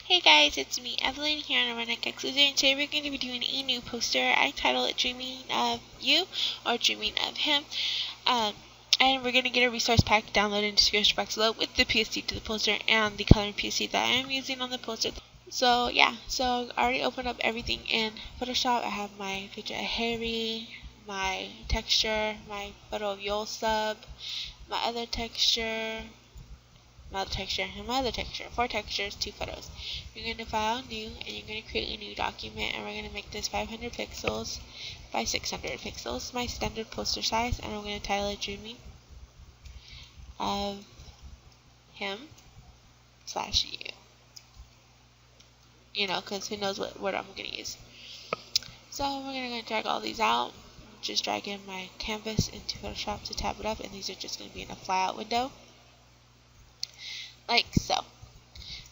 Hey guys, it's me, Evelyn, here on Redneck Exclusive, and today we're going to be doing a new poster. I titled it Dreaming of You, or Dreaming of Him. And we're going to get a resource pack downloaded in the description box below with the PSD to the poster and the coloring PSD that I am using on the poster. So yeah, so I already opened up everything in Photoshop. I have my picture of Harry, my texture, my photo of Yolsub, my other texture, another texture, and my other texture. 4 textures, 2 photos. You're going to file new, and you're going to create a new document, and we're going to make this 500 pixels by 600 pixels, my standard poster size, and I'm going to title it Dreaming of Him / You. You know, because who knows what word I'm going to use. So we're going to drag all these out. Just drag in my canvas into Photoshop to tab it up, and these are just going to be in a flyout window, like so.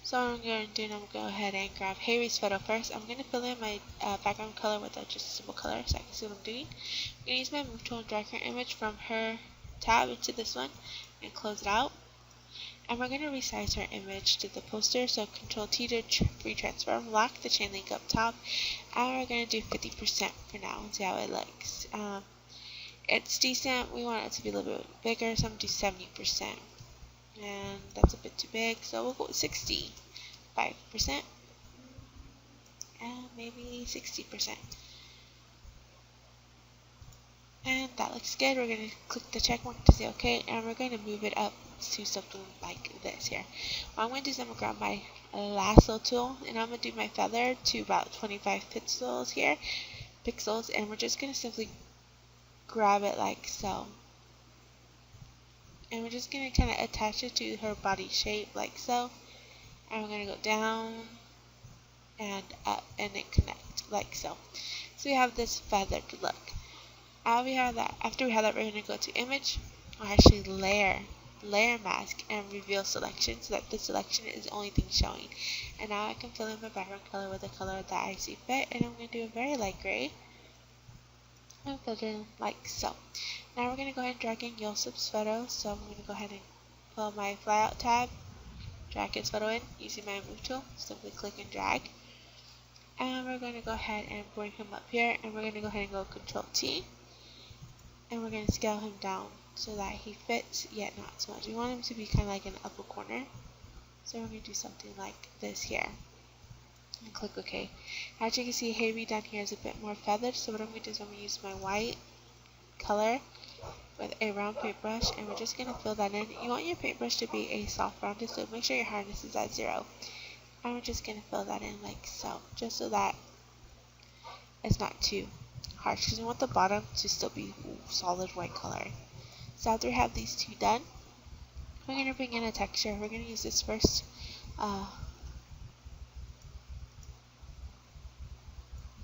So what I'm going to do, I'm going to go ahead and grab Harry's photo first. I'm going to fill in my background color with just a simple color so I can see what I'm doing. I'm going to use my move tool and drag her image from her tab into this one and close it out. And we're going to resize her image to the poster, so Control T to free transform, lock the chain link up top, and we're going to do 50% for now and see how it looks. It's decent. We want it to be a little bit bigger, so I'm going to do 70%. And that's a bit too big, so we'll go with 65% and maybe 60%. And that looks good. We're going to click the check mark to say OK, and we're going to move it up to something like this here. What I'm going to do is I'm going to grab my lasso tool, and I'm going to do my feather to about 25 pixels here, and we're just going to simply grab it like so. And we're just going to kind of attach it to her body shape like so. And we're going to go down and up and then connect like so. So we have this feathered look. After we have that, we're going to go to image, or actually layer mask, and reveal selection so that the selection is the only thing showing. And now I can fill in my background color with the color that I see fit, and I'm going to do a very light gray. And fill it in like so. Now we're going to go ahead and drag in Yolsub's photo, so I'm going to go ahead and pull my flyout tab, drag his photo in using my move tool, simply click and drag. And we're going to go ahead and bring him up here, and we're going to go ahead and go Control T, and we're going to scale him down so that he fits, yet not so much. We want him to be kind of like in the upper corner, so we're going to do something like this here. And click OK. As you can see, Harry down here is a bit more feathered, so what I'm going to do is I'm going to use my white color with a round paintbrush, and we're just going to fill that in. You want your paintbrush to be a soft rounded, so make sure your hardness is at 0. And we're just going to fill that in like so, just so that it's not too harsh, because we want the bottom to still be solid white color. So after we have these two done, we're going to bring in a texture. We're going to use this first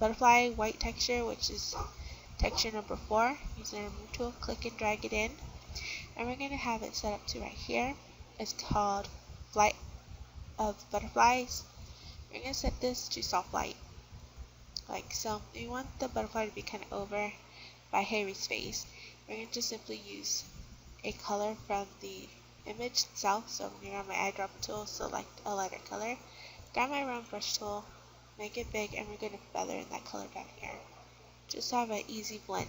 butterfly white texture, which is texture number 4. Using our move tool, click and drag it in, and we're going to have it set up to right here. It's called Flight of Butterflies. We're going to set this to soft light, like so. We want the butterfly to be kind of over by Harry's face. We're going to just simply use a color from the image itself. So I'm going to grab my eyedropper tool, select a lighter color, grab my round brush tool, make it big, and we're going to feather in that color down here, just to have an easy blend.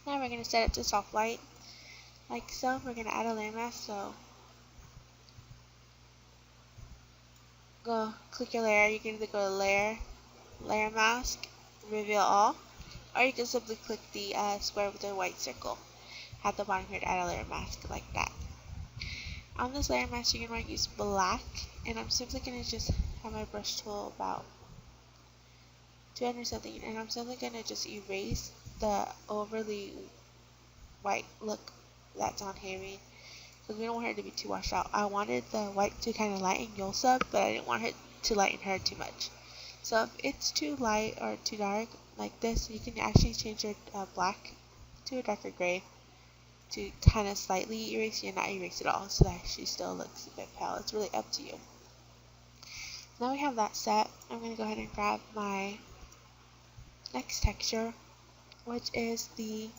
Now we're going to set it to soft light, like so. We're going to add a layer mask, so go click your layer. You can either go to layer mask, reveal all, or you can simply click the square with the white circle at the bottom here to add a layer mask like that. On this layer mask, you're going to use black, and I'm simply going to just have my brush tool about 200 something, and I'm simply going to just erase the overly white look that's on Harry, because we don't want her to be too washed out. I wanted the white to kind of lighten Yolsub, but I didn't want her to lighten her too much. So if it's too light or too dark like this, you can actually change your black to a darker gray to kind of slightly erase it and not erase it all, so that she still looks a bit pale. It's really up to you. Now we have that set, I'm going to go ahead and grab my next texture, which is the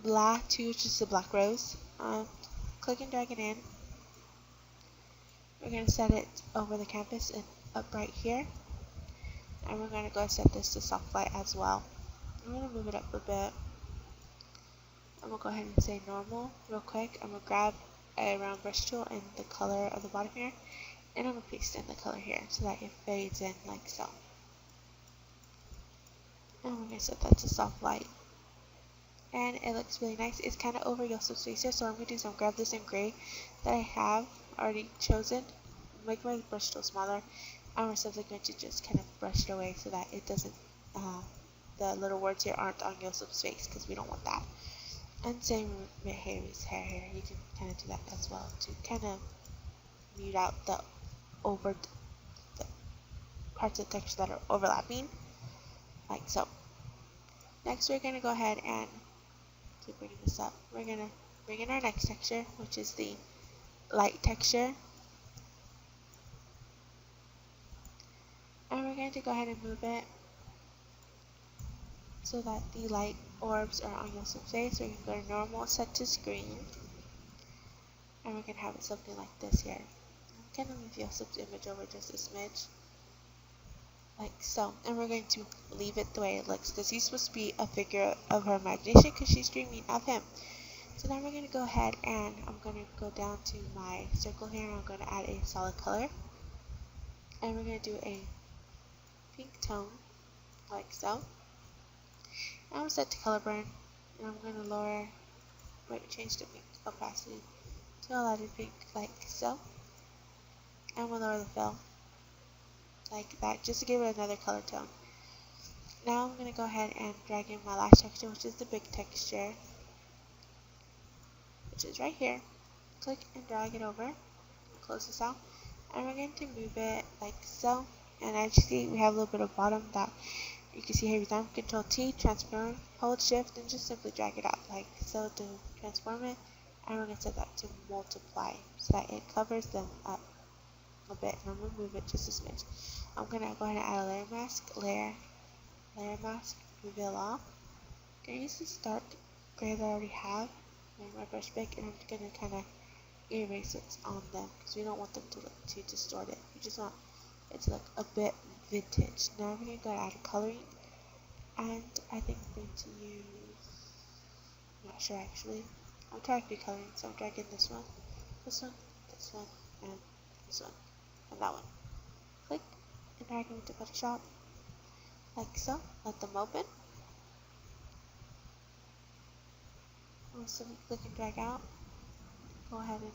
Blah 2, which is the black rose. Click and drag it in, We're going to set it over the canvas and up right here. And we're going to go and set this to soft light as well. I'm going to move it up a bit. I'm going to go ahead and say normal real quick. I'm going to grab a round brush tool in the color of the bottom here. And I'm going to paste in the color here so that it fades in like so. And we're going to set that to soft light. And it looks really nice. It's kind of over Yosef's face here, so what I'm going to do is grab this in gray that I have already chosen, make my brush tool smaller, and we're simply going to just kind of brush it away so that it doesn't, the little words here aren't on Yosef's face, because we don't want that. And same with Harry's hair here, you can kind of do that as well to kind of mute out the parts of the texture that are overlapping, like so. Next we're going to go ahead and to bring this up, we're going to bring in our next texture, which is the light texture. And we're going to go ahead and move it so that the light orbs are on Yosef's face. We're going to go to normal, set to screen. And we're going to have it something like this here. I'm going to move Yosef's image over just a smidge. Like so. And we're going to leave it the way it looks, because he's supposed to be a figure of her imagination, because she's dreaming of him. So now we're going to go ahead and I'm going to go down to my circle here, and I'm going to add a solid color. And we're going to do a pink tone, like so. And I'm set to color burn, and I'm going to lower, change the pink opacity to a lighter pink, like so. And we'll lower the fill, like that, just to give it another color tone. Now I'm going to go ahead and drag in my last texture, which is the big texture, which is right here. Click and drag it over, close this out, and we're going to move it like so. And as you see, we have a little bit of bottom that you can see here. Every time, Control T, transform, hold Shift, and just simply drag it out like so to transform it. And we're going to set that to multiply so that it covers them up a bit. And I'm going to move it just a smidge. I'm going to go ahead and add a layer mask, layer mask, reveal all. I'm going to use this dark gray that I already have in my brush pick, and I'm going to kind of erase what's on them, because we don't want them to look too distorted. We just want it to look a bit vintage. Now we're going to go add a coloring, and I think I'm going to use, I'm not sure actually, I'm trying to do coloring, so I'm dragging this one, and this one, and this one, and that one. Click and drag them into Photoshop, like so. Let them open. We'll simply click and drag out. Go ahead and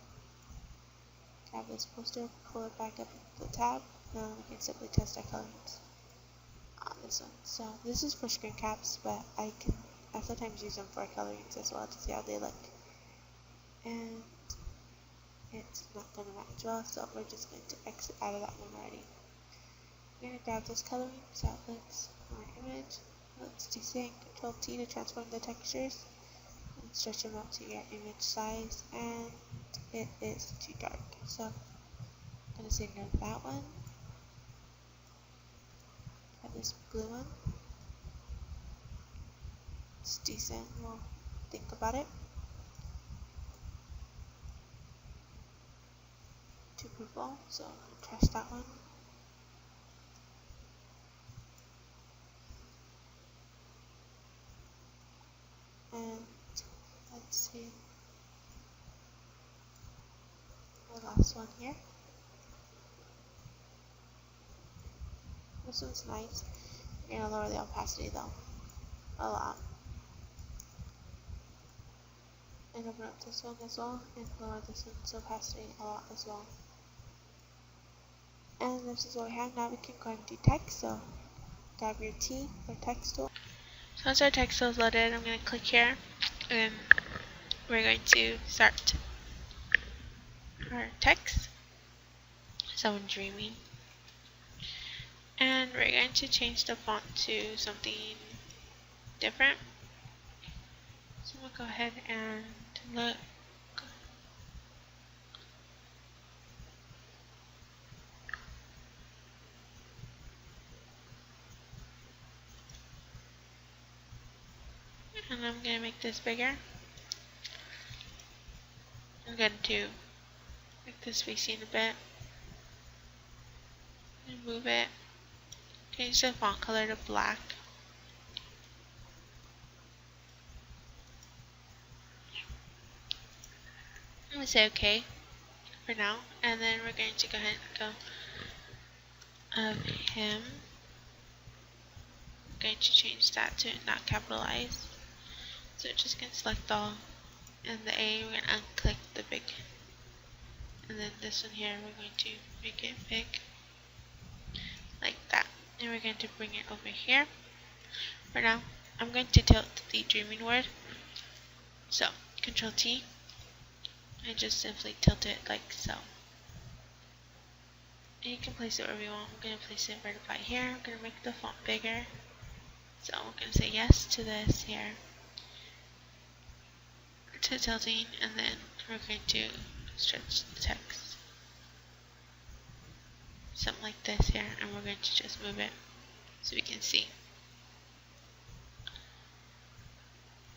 grab this poster, pull it back up to the tab. Now we can simply test our colorings on this one. So this is for screen caps, but I sometimes use them for colorings as well to see how they look. And it's not going to match well, so we're just going to exit out of that one already. I'm going to grab this coloring so it looks my image. Let's desync, Control T to transform the textures, and stretch them up to your image size, and it is too dark. So I'm going to say no to that one. Have this blue one. It's decent, we'll think about it. Too purple, so I'm going to trash that one. And let's see the last one here. This one's nice. You're going to lower the opacity though, a lot. And open up this one as well, and lower this one's opacity a lot as well. And this is what we have. Now we can go and do text, so grab your T for text tool. So once our text tool is loaded, I'm going to click here, and we're going to start our text. Someone dreaming. And we're going to change the font to something different. So we'll go ahead and look. And I'm going to make this bigger. I'm going to make this facing a bit. move it. Change the font color to black. I'm going to say okay for now, and then we're going to go ahead and go of him. I'm going to change that to not capitalized. So we're just going to select all, and the A, we're going to unclick the big, and then this one here, we're going to make it big, like that. And we're going to bring it over here. For now, I'm going to tilt the dreaming word. So, Control T, and just simply tilt it like so. And you can place it wherever you want. I'm going to place it right about here. I'm going to make the font bigger. So I'm going to say yes to this here, to tilting, and then we're going to stretch the text. Something like this here, and we're going to just move it so we can see.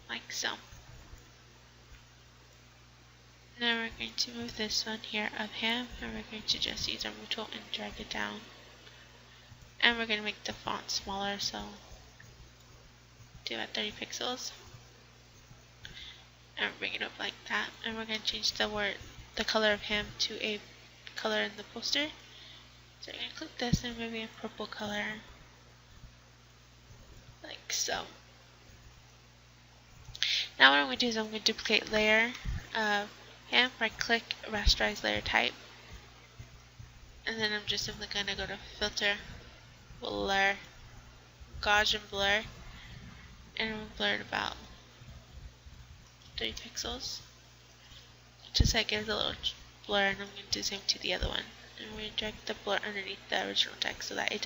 Like so. Now we're going to move this one here of him, and we're going to just use our move tool and drag it down. And we're going to make the font smaller, so do about 30 pixels. And bring it up like that. And we're going to change the color of him to a color in the poster. So I'm going to click this and maybe a purple color. Like so. Now what I'm going to do is I'm going to duplicate layer of him. Right click, rasterize layer type. And then I'm just simply going to go to filter, blur, Gaussian blur. And I'm going to blur it about 30 pixels. Just so it gives a little blur, and I'm going to do the same to the other one. And we're going to drag the blur underneath the original text so that it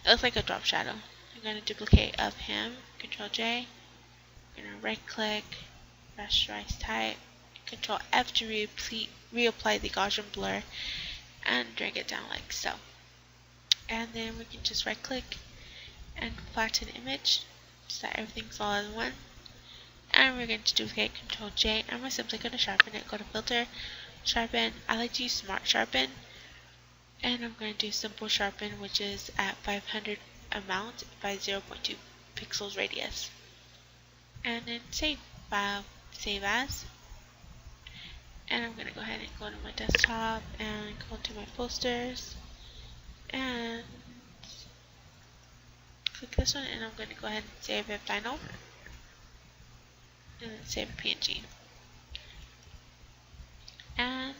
looks like a drop shadow. I'm going to duplicate of him, Control J. I'm going to right click, rasterize type, Control F to reapply the Gaussian blur, and drag it down like so. And then we can just right click and flatten image so that everything's all in one. And we're going to duplicate, Control J, and we're simply going to sharpen it. Go to filter, sharpen. I like to use smart sharpen, and I'm going to do simple sharpen, which is at 500 amount by 0.2 pixels radius. And then save file, save as. And I'm going to go ahead and go to my desktop and go to my posters and click this one, and I'm going to go ahead and save it final. And then save a PNG. And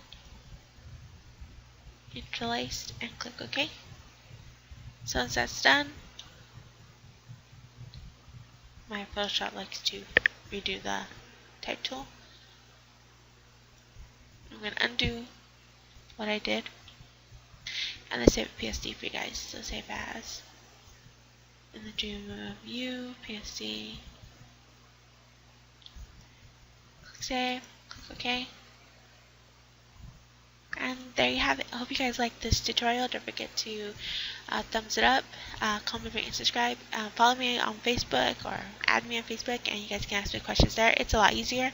interlaced, and click OK. So once that's done, my Photoshop likes to redo the type tool. I'm going to undo what I did, and then save a PSD for you guys. So save as, and then do view, PSD, click save, click OK. And there you have it. I hope you guys liked this tutorial. Don't forget to thumbs it up, comment, rate, and subscribe. Follow me on Facebook or add me on Facebook, and you guys can ask me questions there. It's a lot easier.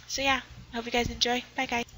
So yeah, I hope you guys enjoy. Bye guys.